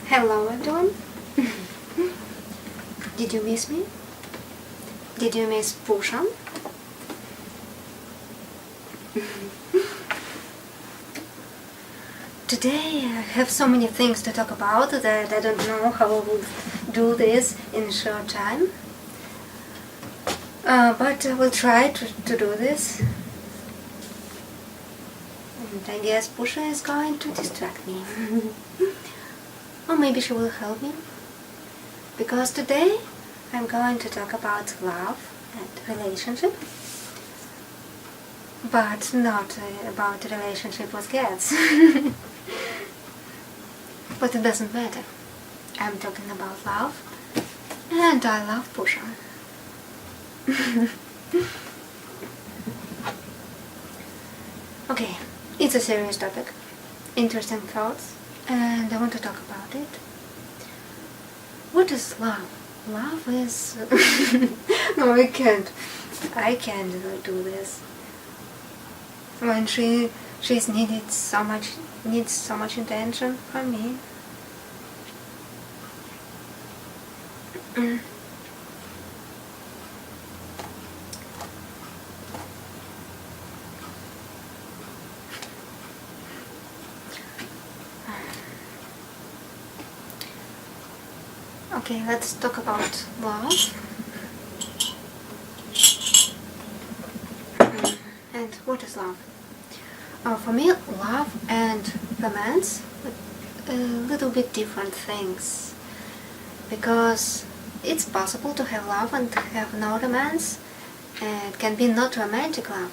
Hello everyone. Did you miss me? Did you miss Pushan? Today I have so many things to talk about that I don't know how I will do this in a short time. But I will try to do this. And I guess Pusha is going to distract me. Or maybe she will help me. Because today I'm going to talk about love and relationship. But not about the relationship with cats. But it doesn't matter. I'm talking about love. And I love Pusha. Okay, it's a serious topic. Interesting thoughts. And I want to talk about it. What is love? Love is... No, I can't do this. When she's needs so much attention from me. Okay, let's talk about love. And what is love? For me, love and romance are a little bit different things. Because it's possible to have love and have no romance. It can be not romantic love.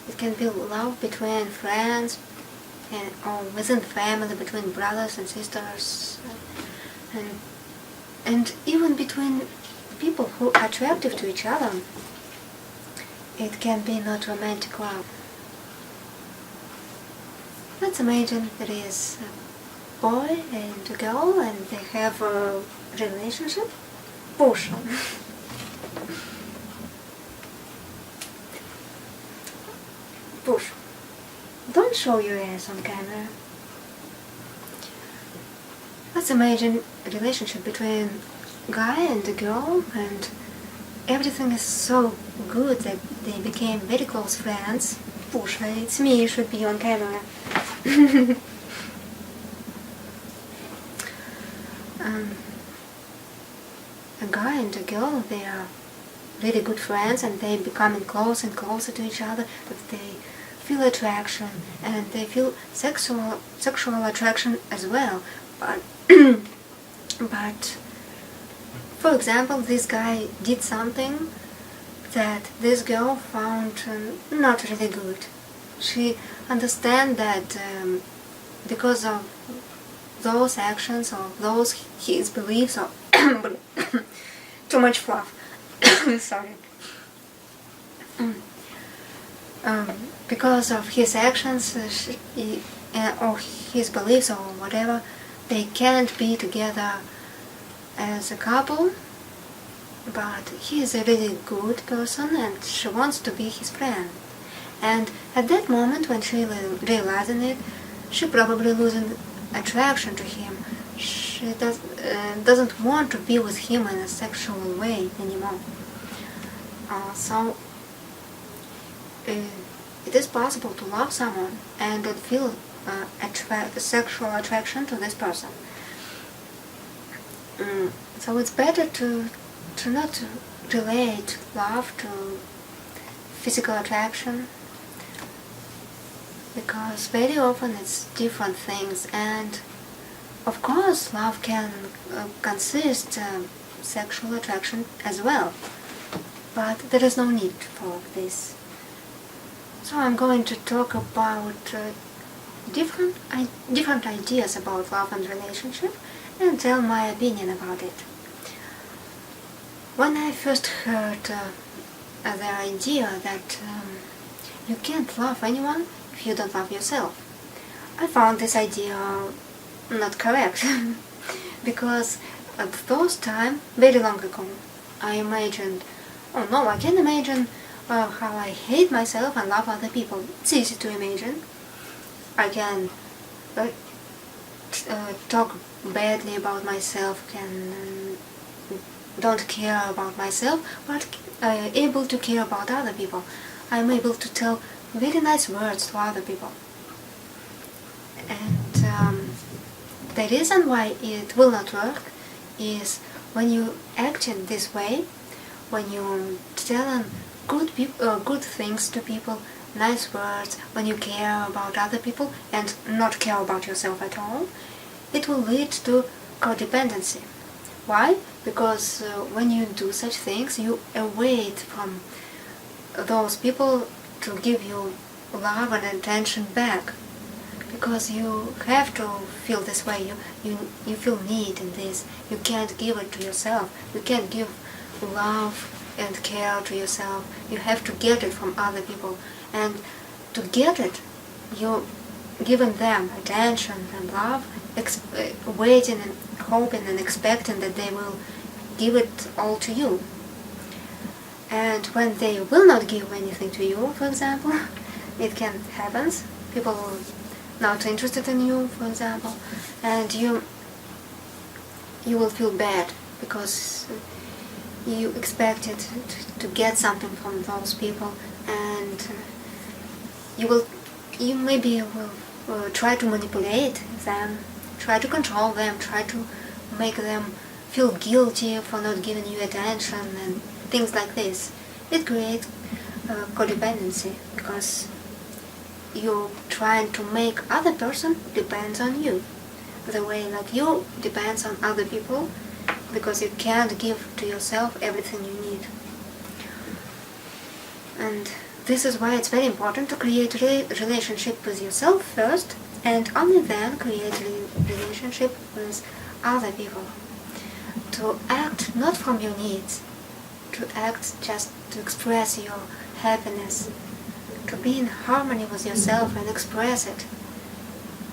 It can be love between friends or within family, between brothers and sisters. And even between people who are attractive to each other. It can be not romantic love. Let's imagine there is a boy and a girl and they have a relationship. Push. Push. Don't show your ass on camera. Let's imagine a relationship between a guy and a girl and everything is so good that they became very close friends. Pusha, it's me, you should be on camera. A guy and a girl, they are really good friends and they becoming closer and closer to each other, but they feel attraction and they feel sexual attraction as well. But for example, this guy did something that this girl found not really good. She understands that because of those actions or those his beliefs or too much fluff. Sorry. Because of his actions or his beliefs or whatever, they can't be together as a couple, but he is a really good person and she wants to be his friend. And at that moment when she realizing it, she probably losing attraction to him. She doesn't want to be with him in a sexual way anymore. So it is possible to love someone and feel sexual attraction to this person. So it's better to not relate love to physical attraction, because very often it's different things, and of course love can consist sexual attraction as well, but there is no need for this. So I'm going to talk about different ideas about love and relationship and tell my opinion about it. When I first heard the idea that you can't love anyone if you don't love yourself, I found this idea not correct. Because at those time, very long ago, I imagined, oh no, I can imagine how I hate myself and love other people. It's easy to imagine. I can talk badly about myself, don't care about myself, but able to care about other people. I'm able to tell very nice words to other people. And the reason why it will not work is when you act in this way, when you tell good things to people, nice words, when you care about other people and not care about yourself at all, it will lead to codependency. Why? Because when you do such things, you await from those people to give you love and attention back. Because you have to feel this way, you feel need in this. You can't give it to yourself. You can't give love and care to yourself. You have to get it from other people. And to get it, you giving them attention and love, waiting and hoping and expecting that they will give it all to you. And when they will not give anything to you, for example, it can happen. People not interested in you, for example, and you will feel bad because you expected to get something from those people, and you maybe will try to manipulate them, try to control them, try to make them feel guilty for not giving you attention and things like this. It creates codependency because you're trying to make other person depends on you, the way like you depends on other people, because you can't give to yourself everything you need. And this is why it's very important to create a relationship with yourself first, and only then create a relationship with other people. To act not from your needs, to act just to express your happiness, to be in harmony with yourself and express it.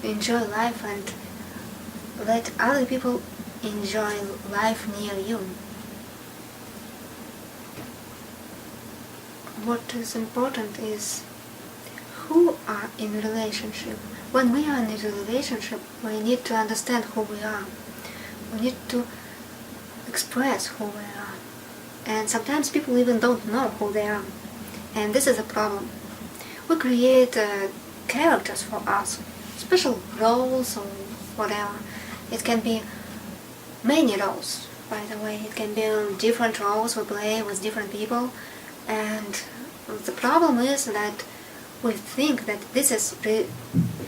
Enjoy life and let other people enjoy life near you. What is important is who are in a relationship. When we are in a relationship, we need to understand who we are. We need to express who we are. And sometimes people even don't know who they are. And this is a problem. We create characters for us, special roles or whatever. It can be many roles, by the way. It can be different roles we play with different people. And the problem is that we think that this is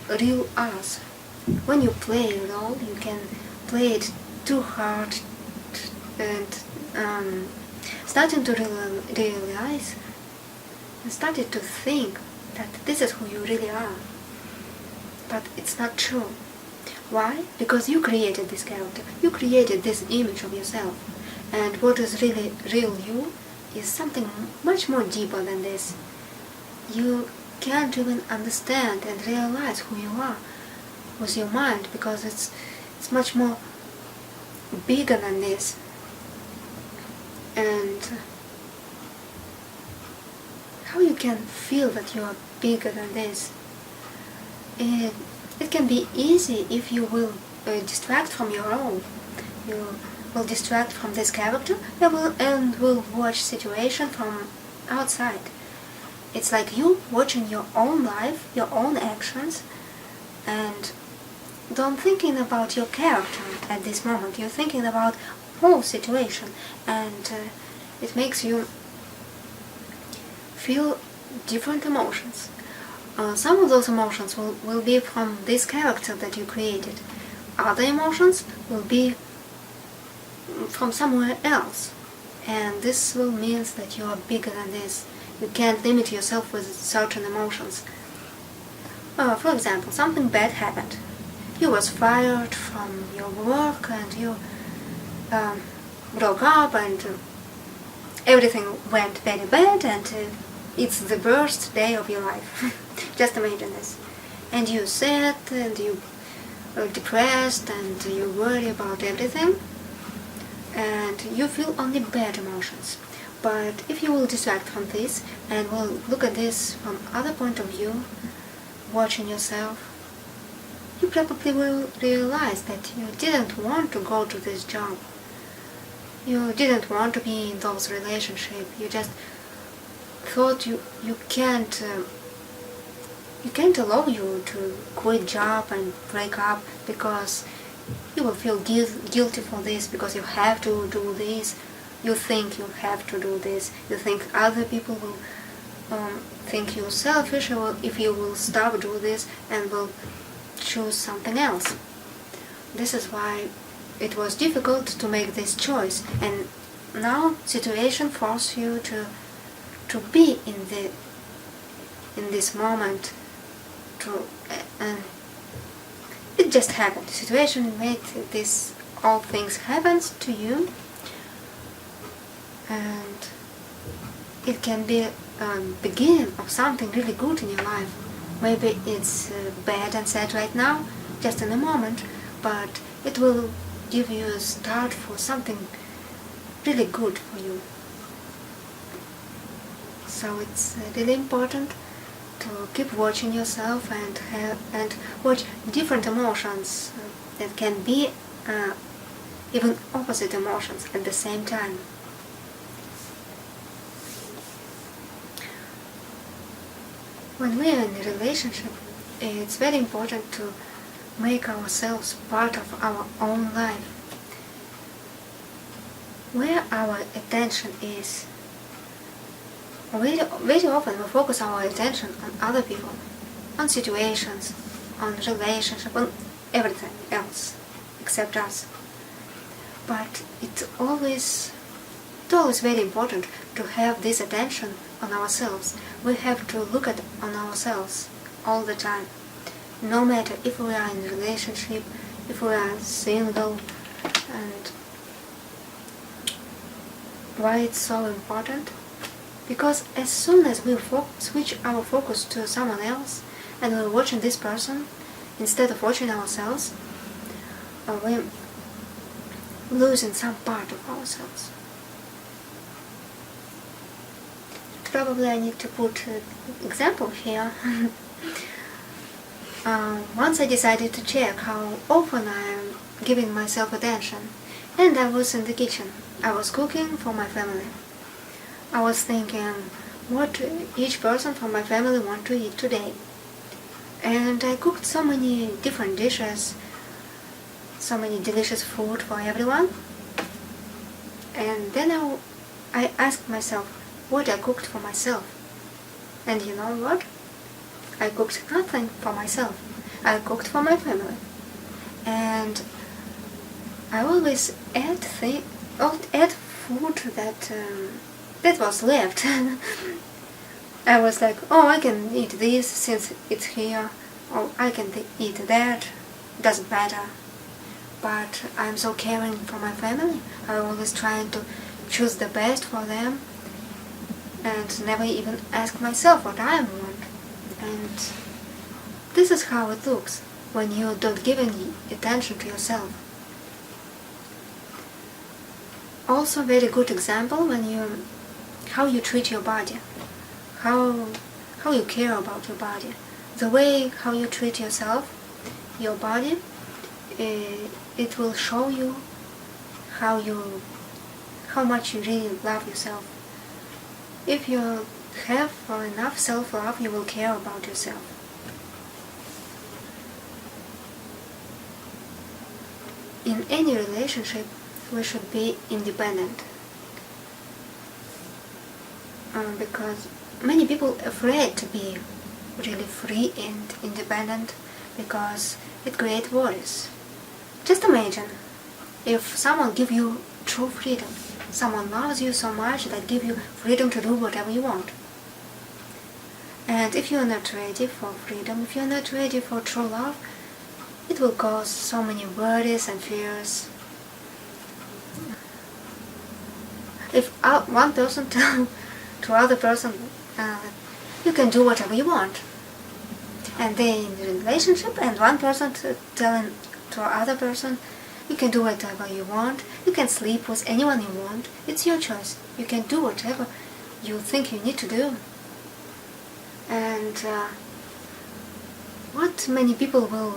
real us. When you play a role, you can play it too hard and starting to realize and started to think that this is who you really are. But it's not true. Why? Because you created this character. You created this image of yourself. And what is really real you is something much more deeper than this. You can't even understand and realize who you are with your mind, because it's much more bigger than this. And how you can feel that you are bigger than this? It can be easy if you will distract from your own. You will distract from this character and will watch situation from outside. It's like you watching your own life, your own actions, and don't thinking about your character at this moment. You're thinking about whole situation, and it makes you feel different emotions. Some of those emotions will be from this character that you created. Other emotions will be from somewhere else. And this will mean that you are bigger than this. You can't limit yourself with certain emotions. For example, something bad happened. You was fired from your work and you broke up and everything went very bad, and it's the worst day of your life. Just imagine this. And you're sad and you are depressed and you worry about everything, and you feel only bad emotions. But if you will distract from this and will look at this from other point of view, watching yourself, you probably will realize that you didn't want to go to this job. You didn't want to be in those relationships. You just thought you can't allow you to quit job and break up because you will feel guilty for this, because you have to do this. You think you have to do this. You think other people will think you're selfish if you will stop doing this and will choose something else. This is why it was difficult to make this choice, and now situation forces you to be in this moment. It just happened. The situation made all things happen to you, and it can be beginning of something really good in your life. Maybe it's bad and sad right now, just in a moment, but it will give you a start for something really good for you. So it's really important to keep watching yourself and watch different emotions that can be even opposite emotions at the same time. When we are in a relationship, it's very important to make ourselves part of our own life. Where our attention is, very often we focus our attention on other people, on situations, on relationships, on everything else except us. But it's always very important to have this attention on ourselves. We have to look on ourselves all the time, no matter if we are in a relationship, if we are single. And why it's so important? Because as soon as we switch our focus to someone else and we're watching this person instead of watching ourselves, we're losing some part of ourselves. Probably I need to put an example here. Once I decided to check how often I am giving myself attention, and I was in the kitchen. I was cooking for my family. I was thinking what each person from my family want to eat today. And I cooked so many different dishes, so many delicious food for everyone. And then I asked myself what I cooked for myself. And you know what? I cooked nothing for myself. I cooked for my family. And I always add food that was left. I was like, oh, I can eat this since it's here. Oh, I can eat that. Doesn't matter. But I'm so caring for my family. I'm always trying to choose the best for them, and never even ask myself what I want. And this is how it looks when you don't give any attention to yourself. Also, very good example how you treat your body, how you care about your body, the way how you treat yourself, your body. It will show you how much you really love yourself. If you have enough self-love, you will care about yourself. In any relationship, we should be independent. Because many people are afraid to be really free and independent because it creates worries. Just imagine if someone gives you true freedom. Someone loves you so much that gives you freedom to do whatever you want. And if you're not ready for freedom, if you're not ready for true love, it will cause so many worries and fears. If one person to other person, you can do whatever you want, and they're in a relationship, and one person telling to other person, you can do whatever you want, you can sleep with anyone you want, it's your choice, you can do whatever you think you need to do. And what many people will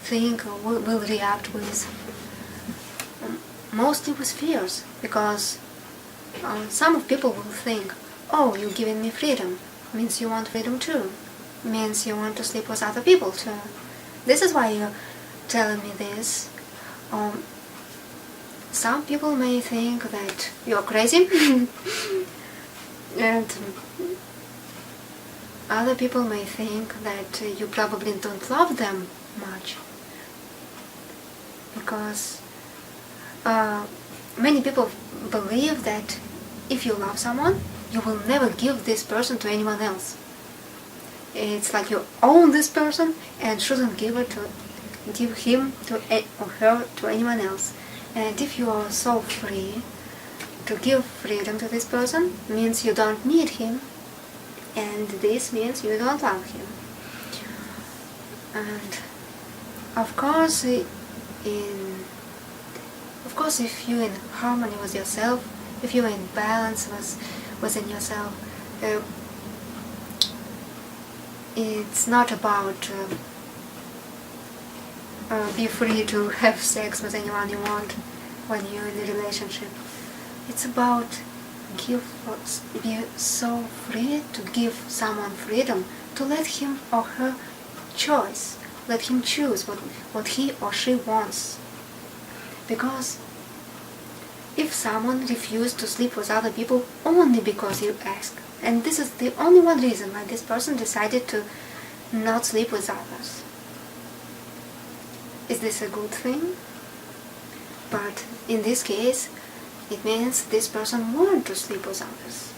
think or will react with, mostly with fears, because some of people will think, oh, you're giving me freedom, means you want freedom too, means you want to sleep with other people too. This is why you're telling me this. Some people may think that you're crazy, and other people may think that you probably don't love them much, because many people believe that if you love someone, you will never give this person to anyone else. It's like you own this person and shouldn't give him or her to anyone else. And if you are so free to give freedom to this person, means you don't need him, and this means you don't love him. And of course, if you're in harmony with yourself, if you're in balance within yourself, it's not about be free to have sex with anyone you want when you're in a relationship. It's about be so free to give someone freedom, to let him or her choice, let him choose what he or she wants. Because if someone refuses to sleep with other people only because you ask, and this is the only one reason why this person decided to not sleep with others, is this a good thing? But in this case, it means this person wants to sleep with others,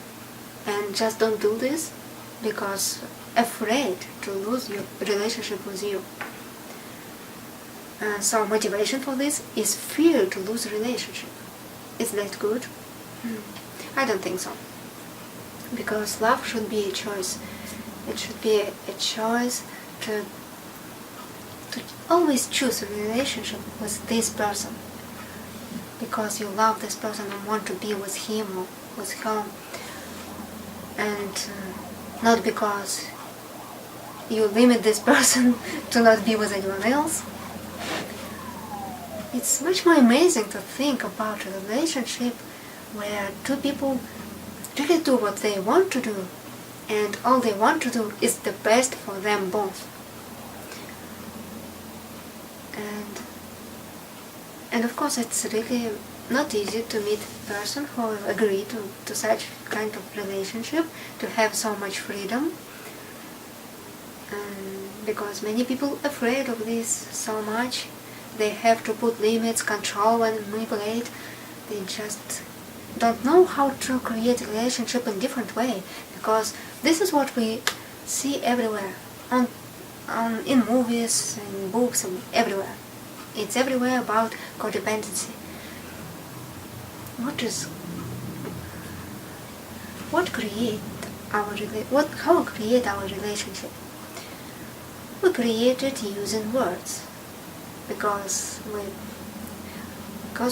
and just don't do this because afraid to lose your relationship with you. So motivation for this is fear to lose a relationship. Is that good? I don't think so. Because love should be a choice. It should be a choice to always choose a relationship with this person, because you love this person and want to be with him or with her, and not because you limit this person to not be with anyone else. It's much more amazing to think about a relationship where two people really do what they want to do, and all they want to do is the best for them both. And of course, it's really not easy to meet a person who will agree to such kind of relationship, to have so much freedom. Because many people are afraid of this so much. They have to put limits, control and manipulate. They just don't know how to create a relationship in a different way, because this is what we see everywhere, in movies, in books, and everywhere. It's everywhere about codependency. How we create our relationship? We create it using words, because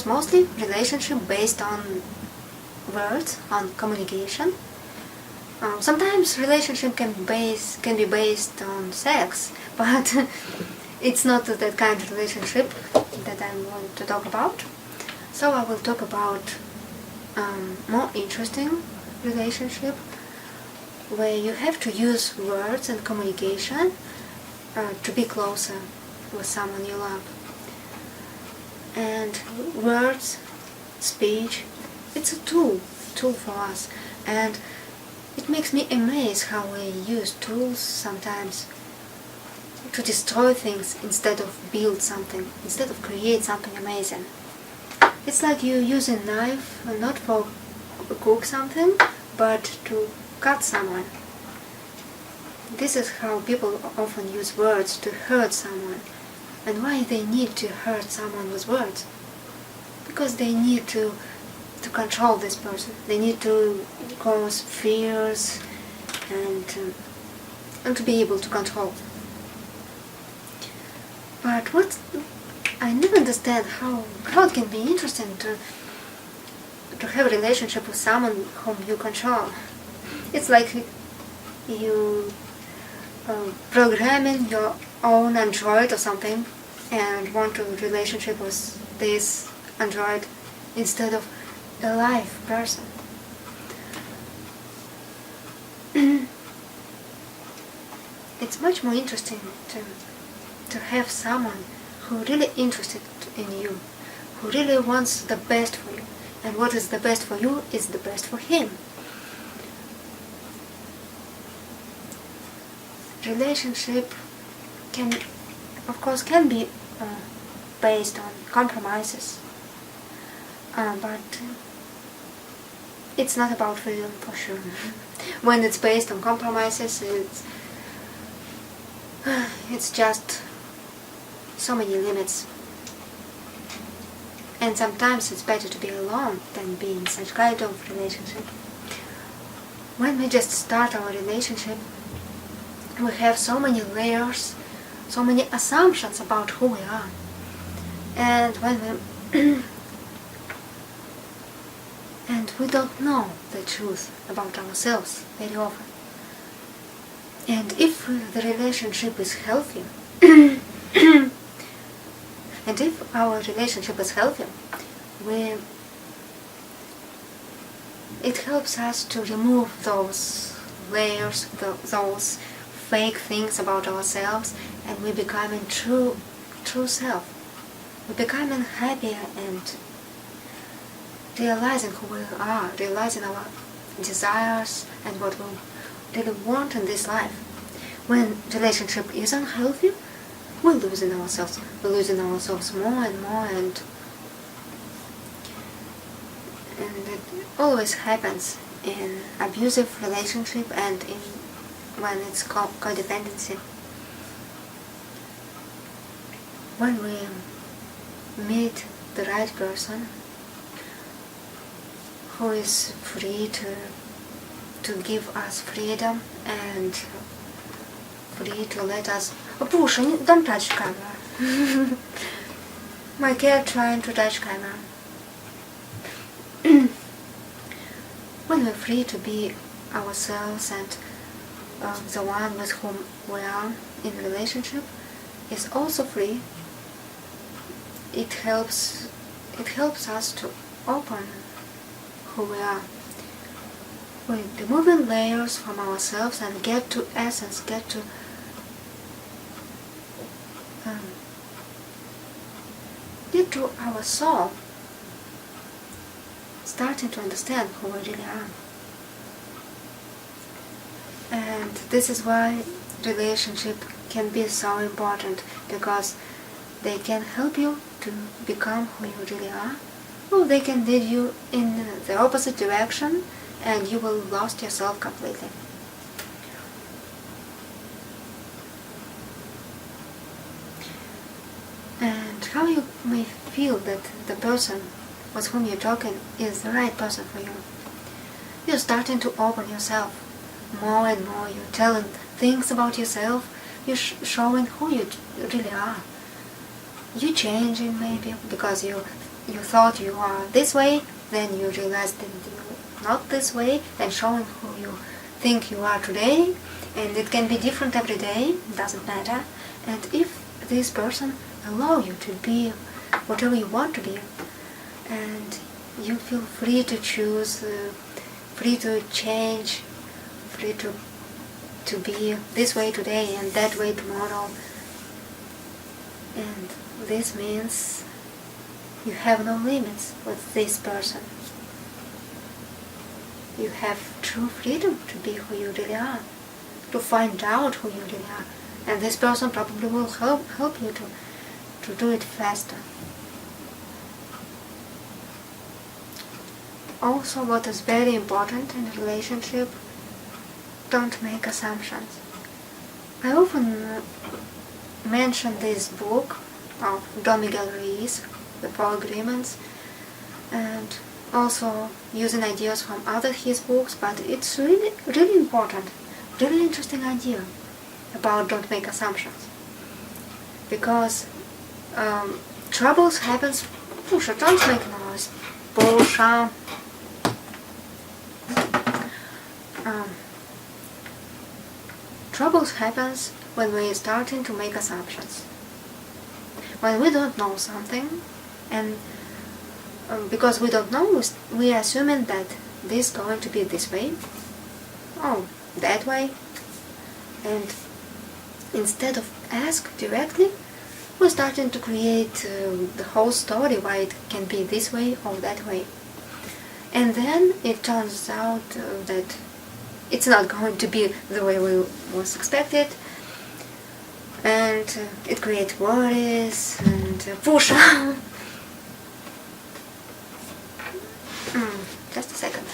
mostly relationship based on words, on communication. Sometimes relationship can be based on sex, but it's not that kind of relationship that I want to talk about. So I will talk about more interesting relationship where you have to use words and communication to be closer with someone you love. And words, speech, it's a tool for us, and it makes me amazed how we use tools sometimes to destroy things instead of build something, instead of create something amazing. It's like you use a knife not for cook something, but to cut someone. This is how people often use words to hurt someone. And why they need to hurt someone with words? Because they need to control this person. They need to cause fears and to be able to control. But I never understand how it can be interesting to have a relationship with someone whom you control. It's like you programming your own android or something and want a relationship with this android instead of a live person. It's much more interesting to have someone who really interested in you, who really wants the best for you, and what is the best for you is the best for him. Relationship can, of course, can be based on compromises, but it's not about freedom for sure. When it's based on compromises, it's just so many limits. And sometimes it's better to be alone than be in such kind of relationship. When we just start our relationship, we have so many layers, so many assumptions about who we are. And when we don't know the truth about ourselves very often. And if the relationship is healthy, and if our relationship is healthy, it helps us to remove those layers, those fake things about ourselves, and we become in true self. We become happier and realizing who we are, realizing our desires and what we really want in this life. When relationship is unhealthy, we're losing ourselves. We're losing ourselves more and more, and it always happens in abusive relationship and when it's called co-dependency. When we meet the right person who is free to give us freedom and free to let us... Oh, push, don't touch camera. My cat trying to touch camera. When we're free to be ourselves and the one with whom we are in relationship is also free, it helps us to open who we are. We're removing layers from ourselves and get to essence, get to our soul, starting to understand who we really are. And this is why relationship can be so important, because they can help you to become who you really are, or they can lead you in the opposite direction and you will lose yourself completely. And how you may feel that the person with whom you're talking is the right person for you. You're starting to open yourself more and more. You're telling things about yourself. You're showing who you really are. You're changing maybe because you thought you are this way, then you realized that you're not this way, and showing who you think you are today. And it can be different every day, doesn't matter. And if this person allows you to be whatever you want to be, and you feel free to choose, free to change, free to be this way today and that way tomorrow. And this means you have no limits with this person. You have true freedom to be who you really are, to find out who you really are. And this person probably will help you to do it faster. Also, what is very important in a relationship, don't make assumptions. I often mention this book of Don Miguel Ruiz, The 4 Agreements, and also using ideas from other his books, but it's really important, really interesting idea about don't make assumptions. Because troubles happens. Pusha, don't make noise. Pusha. Trouble happens when we're starting to make assumptions. When we don't know something, and because we don't know, we are assuming that this is going to be this way, oh, that way, and instead of ask directly, we're starting to create the whole story why it can be this way or that way. And then it turns out that it's not going to be the way we was expected, and it creates worries and push on. Just a second.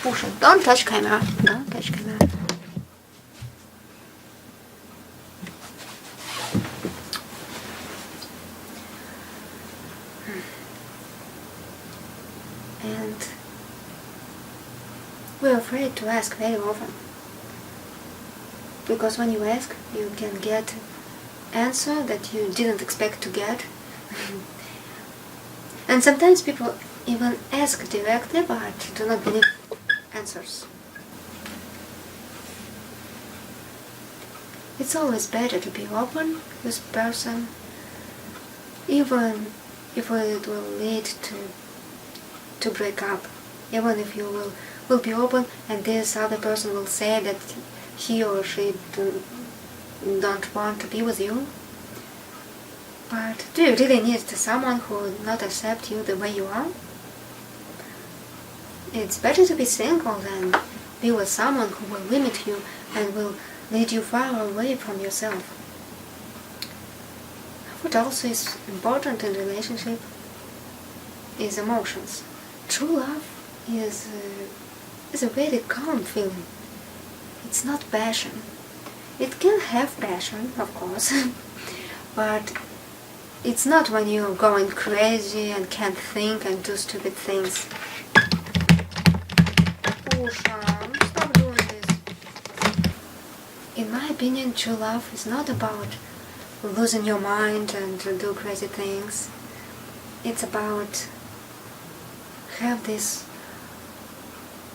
Push on. Don't touch camera. Don't touch camera. And we're afraid to ask very often, because when you ask, you can get answer that you didn't expect to get. And sometimes people even ask directly but do not believe answers. It's always better to be open with person, even if it will lead to break up. Even if you will be open and this other person will say that he or she don't want to be with you. But do you really need someone who will not accept you the way you are? It's better to be single than be with someone who will limit you and will lead you far away from yourself. What also is important in relationship is emotions. True love is a very calm feeling. It's not passion. It can have passion, of course, but it's not when you're going crazy and can't think and do stupid things. Stop doing this. In my opinion, true love is not about losing your mind and do crazy things. It's about have this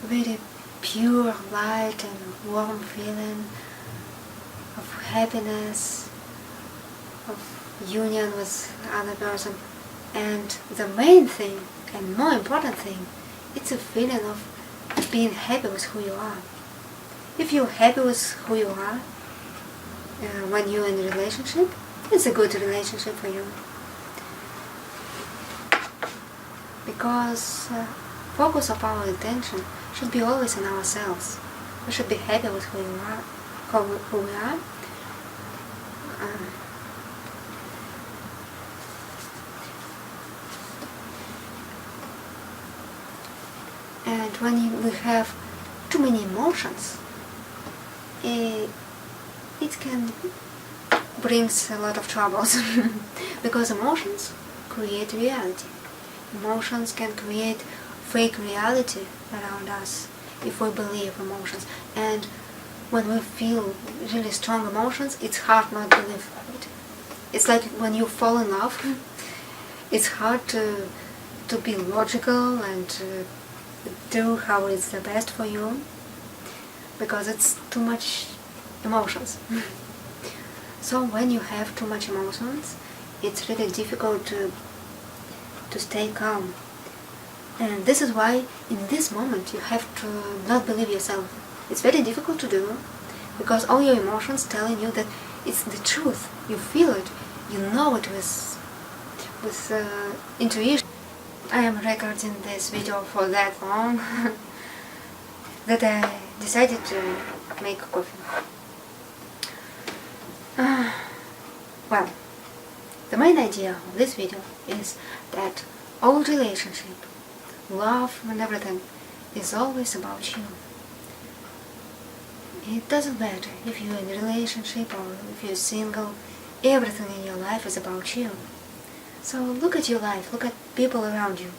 very pure light and warm feeling of happiness, of union with other person. And the main thing and more important thing, it's a feeling of being happy with who you are. If you're happy with who you are when you're in a relationship, it's a good relationship for you. Because focus of our attention should be always in ourselves. We should be happy with who we are. And when we have too many emotions, it can bring a lot of troubles. Because emotions create reality. Emotions can create fake reality around us if we believe emotions. And when we feel really strong emotions, it's hard not to believe it. It's like when you fall in love, it's hard to be logical and do how it's the best for you, because it's too much emotions. So when you have too much emotions, it's really difficult to stay calm. And this is why in this moment you have to not believe yourself. It's very difficult to do, because all your emotions telling you that it's the truth. You feel it, you know it with intuition. I am recording this video for that long that I decided to make coffee. Well, the main idea of this video is that all relationship, love and everything is always about you. It doesn't matter if you're in a relationship or if you're single, everything in your life is about you. So look at your life, look at people around you.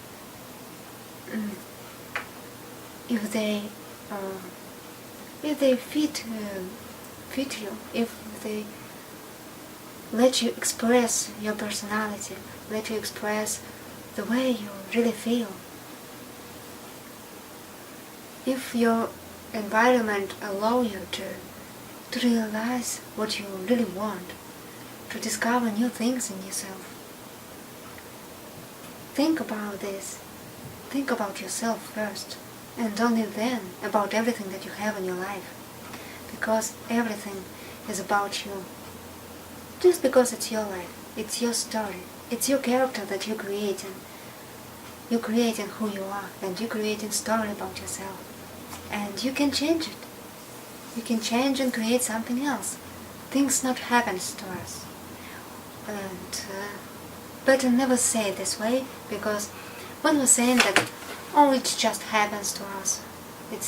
If they fit you, if they let you express your personality, let you express the way you really feel. If your environment allow you to realize what you really want, to discover new things in yourself. Think about this. Think about yourself first, and only then about everything that you have in your life. Because everything is about you. Just because it's your life, it's your story, it's your character that you're creating. You're creating who you are, and you're creating a story about yourself. And you can change it. You can change and create something else. Things not happen to us. And better never say it this way, because when we're saying that, oh, it just happens to us. It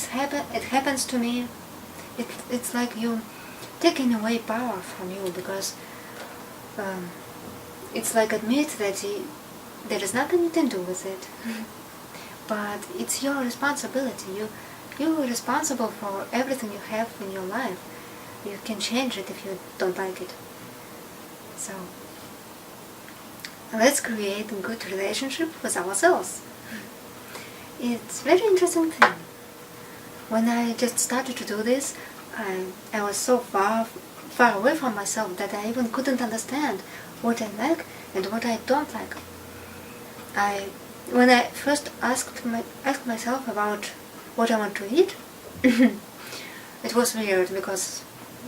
happens to me. It's like you taking away power from you, because it's like admit that there is nothing you can do with it. But it's your responsibility. You're responsible for everything you have in your life. You can change it if you don't like it. So let's create a good relationship with ourselves. It's a very interesting thing. When I just started to do this, I was so far away from myself that I even couldn't understand what I like and what I don't like. When I first asked myself about what I want to eat, it was weird, because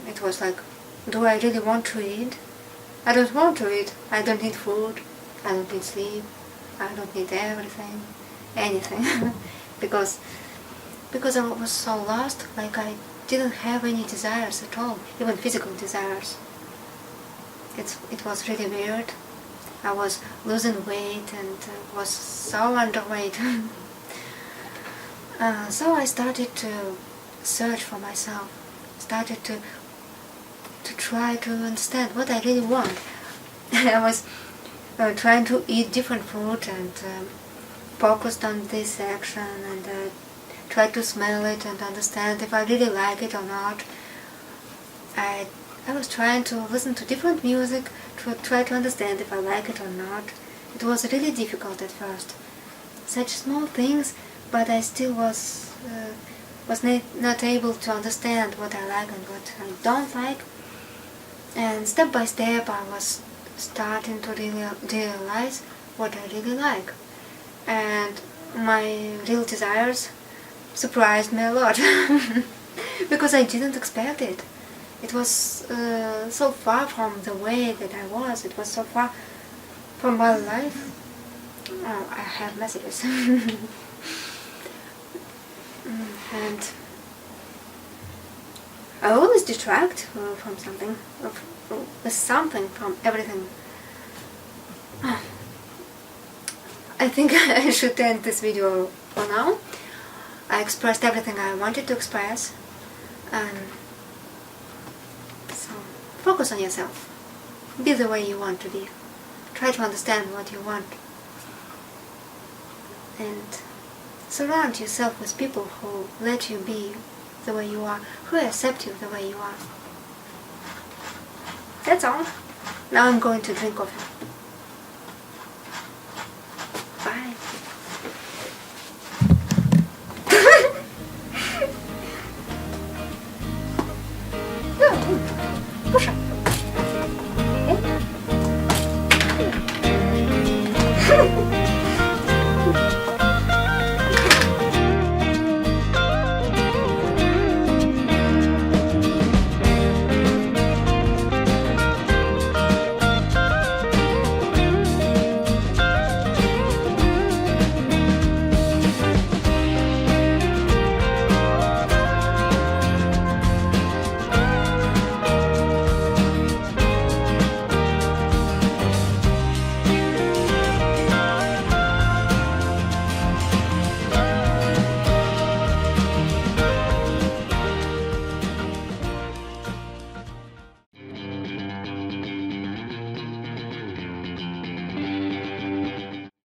it was like, do I really want to eat? I don't want to eat. I don't need food. I don't need sleep. I don't need anything. because I was so lost, like I didn't have any desires at all, even physical desires. It was really weird. I was losing weight and was so underweight. So I started to search for myself, started to try to understand what I really want. I was trying to eat different food and focused on this action, and tried to smell it and understand if I really like it or not. I was trying to listen to different music to try to understand if I like it or not. It was really difficult at first. Such small things, but I still was not able to understand what I like and what I don't like. And step by step I was starting to realize what I really like. And my real desires surprised me a lot. Because I didn't expect it. It was so far from the way that I was. It was so far from my life. Oh, I have messages. And I always distract from something, from everything. I think I should end this video for now. I expressed everything I wanted to express. So focus on yourself. Be the way you want to be. Try to understand what you want. And surround yourself with people who let you be the way you are, who accept you the way you are. That's all. Now I'm going to drink coffee.